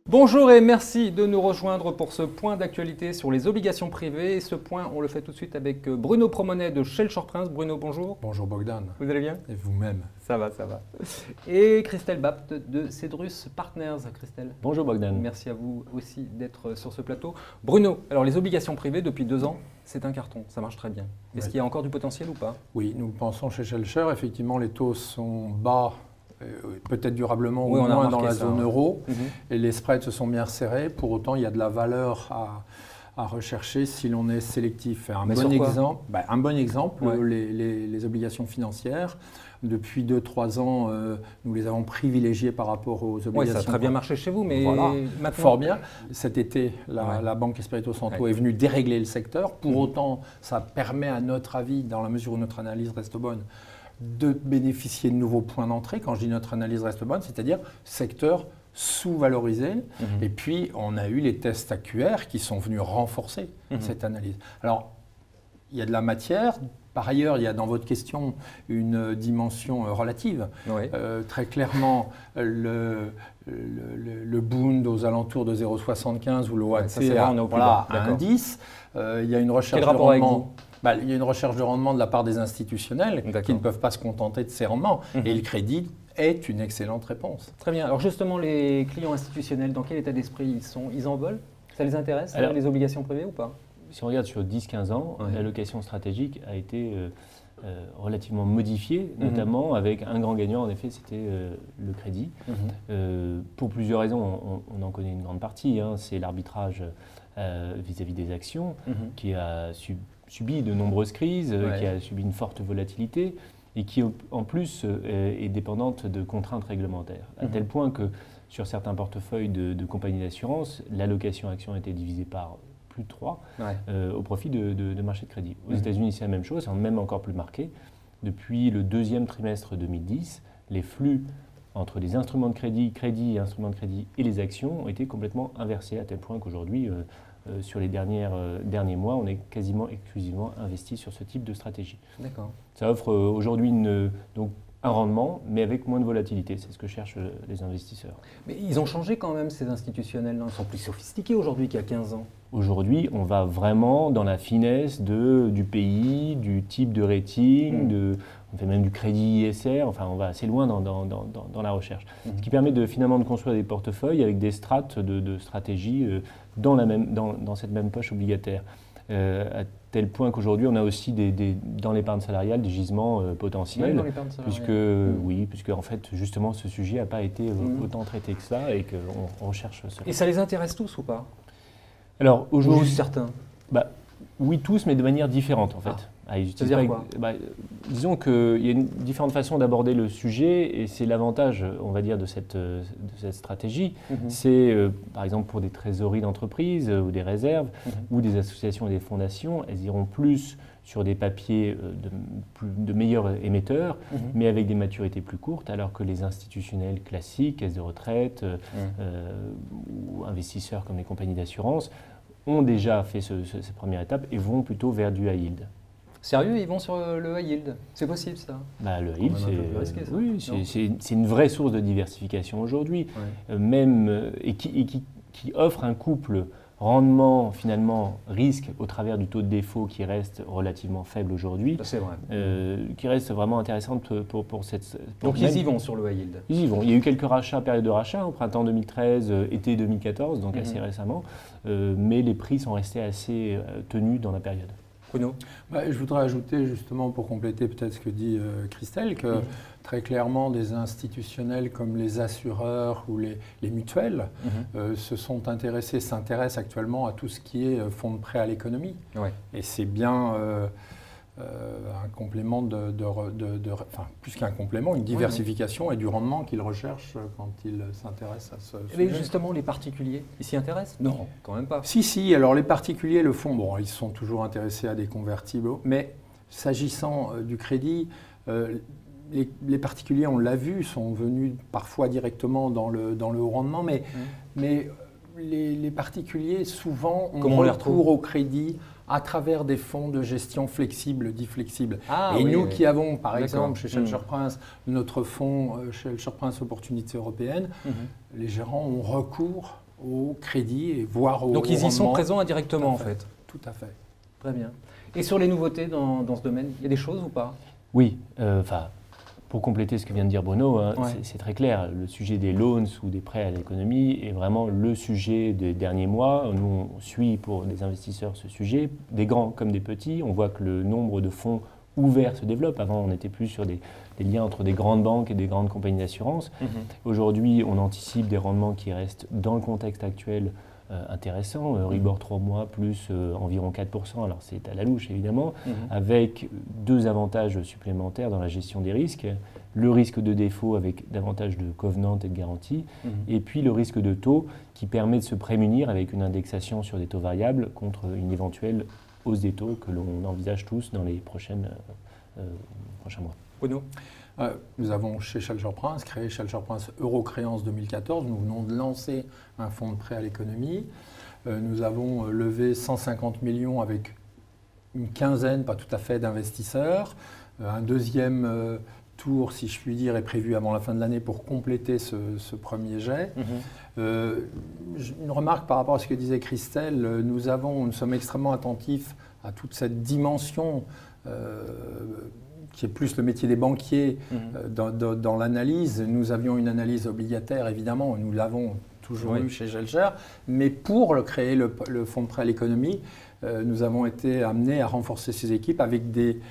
Bonjour et merci de nous rejoindre pour ce point d'actualité sur les obligations privées. Et ce point, on le fait tout de suite avec Bruno Promonet de Shell-Shore-Prince. Bruno, bonjour. Bonjour Bogdan. Vous allez bien? Et vous-même? Ça va, ça va. Et Christelle Bapt de Cedrus Partners. Christelle. Bonjour Bogdan. Merci à vous aussi d'être sur ce plateau. Bruno, alors les obligations privées, depuis 2 ans, c'est un carton, ça marche très bien. Est-ce qu'il y a encore du potentiel ou pas? Oui, nous pensons chez Shell-Shore, effectivement les taux sont bas, peut-être durablement oui, au moins dans la ça, zone euro, Mhm. et les spreads se sont bien resserrés. Pour autant, il y a de la valeur à rechercher si l'on est sélectif. Un bon exemple, Ouais. les obligations financières. Depuis 2-3 ans, nous les avons privilégiées par rapport aux obligations. Oui, ça a très bien marché chez vous, mais voilà, maintenant... fort bien. Cet été, la Banque Espirito Santo est venue dérégler le secteur. Pour autant, ça permet à notre avis, dans la mesure où notre analyse reste bonne, de bénéficier de nouveaux points d'entrée. Quand je dis notre analyse reste bonne, c'est-à-dire secteur sous-valorisé. Et puis, on a eu les tests AQR qui sont venus renforcer cette analyse. Alors, il y a de la matière. Par ailleurs, il y a dans votre question une dimension relative. Oui. Très clairement, le Bund aux alentours de 0,75 ou l'OAT à 1,10. Il y a une recherche de rendement. Il y a une recherche de rendement de la part des institutionnels qui ne peuvent pas se contenter de ces rendements. Et le crédit est une excellente réponse. Très bien. Alors justement, les clients institutionnels, dans quel état d'esprit ils sont? Ils en veulent? Ça les intéresse, les obligations privées ou pas? Si on regarde sur 10-15 ans, l'allocation stratégique a été relativement modifiée, notamment avec un grand gagnant, en effet, c'était le crédit. Pour plusieurs raisons, on en connaît une grande partie. C'est l'arbitrage vis-à-vis des actions qui a subi de nombreuses crises, qui a subi une forte volatilité et qui, en plus, est dépendante de contraintes réglementaires. À tel point que sur certains portefeuilles de compagnies d'assurance, l'allocation action a été divisée par plus de 3 au profit de marchés de crédit. Aux États-Unis, c'est la même chose, c'est même encore plus marqué. Depuis le 2e trimestre 2010, les flux entre les instruments de crédit, instruments de crédit et les actions ont été complètement inversés, à tel point qu'aujourd'hui, sur les derniers mois, on est quasiment exclusivement investi sur ce type de stratégie. D'accord. Ça offre aujourd'hui donc un rendement, mais avec moins de volatilité. C'est ce que cherchent les investisseurs. Mais ils ont changé quand même, ces institutionnels. Ils sont plus sophistiqués aujourd'hui qu'il y a 15 ans. Aujourd'hui, on va vraiment dans la finesse du pays, du type de rating, on fait même du crédit ISR, enfin on va assez loin dans la recherche. Ce qui permet finalement de construire des portefeuilles avec des strates de stratégie dans cette même poche obligataire. À tel point qu'aujourd'hui, on a aussi dans l'épargne salariale des gisements potentiels. Même dans l'épargne salariale. puisque en fait, justement, ce sujet n'a pas été autant traité que ça et qu'on recherche cela. Et ça les intéresse tous ou pas? Alors aujourd'hui, certains. Oui, tous, mais de manière différente en fait. C'est-à-dire quoi? Disons qu'il y a différentes façons d'aborder le sujet et c'est l'avantage, on va dire, de cette stratégie. C'est, par exemple, pour des trésoreries d'entreprise ou des réserves ou des associations et des fondations, elles iront plus sur des papiers de meilleurs émetteurs, mais avec des maturités plus courtes, alors que les institutionnels classiques, caisses de retraite ou investisseurs comme les compagnies d'assurance, ont déjà fait cette première étape et vont plutôt vers du high yield. Sérieux, ils vont sur le high yield? C'est possible ça? Le high yield, c'est une vraie source de diversification aujourd'hui, et qui offre un couple rendement, finalement, risque au travers du taux de défaut qui reste relativement faible aujourd'hui, c'est vrai. qui reste vraiment intéressante pour cette... Donc ils y vont sur le high yield? Ils y vont. Il y a eu quelques rachats, période de rachat, au printemps 2013, été 2014, donc assez récemment, mais les prix sont restés assez tenus dans la période. Bruno? Je voudrais ajouter justement pour compléter peut-être ce que dit Christelle, que très clairement des institutionnels comme les assureurs ou les mutuelles s'intéressent actuellement à tout ce qui est fonds de prêt à l'économie. Et c'est bien un complément plus qu'un complément, une diversification et du rendement qu'ils recherchent quand ils s'intéressent à ce sujet. Mais justement, les particuliers, ils s'y intéressent? Non, quand même pas. Si, alors les particuliers le font. Bon, ils sont toujours intéressés à des convertibles, mais s'agissant du crédit, les particuliers, on l'a vu, sont venus parfois directement dans le haut rendement, mais les particuliers souvent ont recours au crédit à travers des fonds de gestion flexibles, dits flexibles. Nous qui avons, par exemple, chez Shell-Shore-Prince, notre fonds Shell-Shore-Prince Opportunités Européennes, les gérants ont recours au crédit et voire au Donc ils y sont rendement. présents indirectement en fait. Tout à fait. Très bien. Et sur les nouveautés dans ce domaine, il y a des choses ou pas? Oui, pour compléter ce que vient de dire Bruno, hein, Ouais. c'est très clair. Le sujet des loans ou des prêts à l'économie est vraiment le sujet des derniers mois. Nous, on suit pour des investisseurs ce sujet, des grands comme des petits. On voit que le nombre de fonds ouverts se développe. Avant, on n'était plus sur des liens entre des grandes banques et des grandes compagnies d'assurance. Aujourd'hui, on anticipe des rendements qui restent, dans le contexte actuel, intéressants. Euribor 3 mois plus environ 4%. Alors, c'est à la louche, évidemment, avec 2 avantages supplémentaires dans la gestion des risques. Le risque de défaut avec davantage de covenants et de garanties. Et puis, le risque de taux qui permet de se prémunir avec une indexation sur des taux variables contre une éventuelle hausse des taux que l'on envisage tous dans les prochains mois. Bruno? Nous avons chez Schelcher Prince créé Schelcher Prince Eurocréance 2014. Nous venons de lancer un fonds de prêt à l'économie. Nous avons levé 150 millions avec une quinzaine, pas tout à fait, d'investisseurs. Un deuxième tour, si je puis dire, est prévu avant la fin de l'année pour compléter ce premier jet. Une remarque par rapport à ce que disait Christelle, nous sommes extrêmement attentifs à toute cette dimension qui est plus le métier des banquiers dans l'analyse. Nous avions une analyse obligataire, évidemment, nous l'avons toujours eu chez Schelcher, mais pour créer le fonds de prêt à l'économie, nous avons été amenés à renforcer ces équipes avec des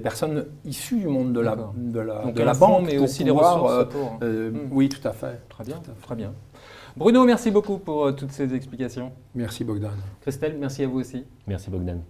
personnes issues du monde de la banque, mais pour aussi pouvoir, les ressources. Oui, tout à fait. Très bien, très bien. Bruno, merci beaucoup pour toutes ces explications. Merci Bogdan. Christelle, merci à vous aussi. Merci Bogdan.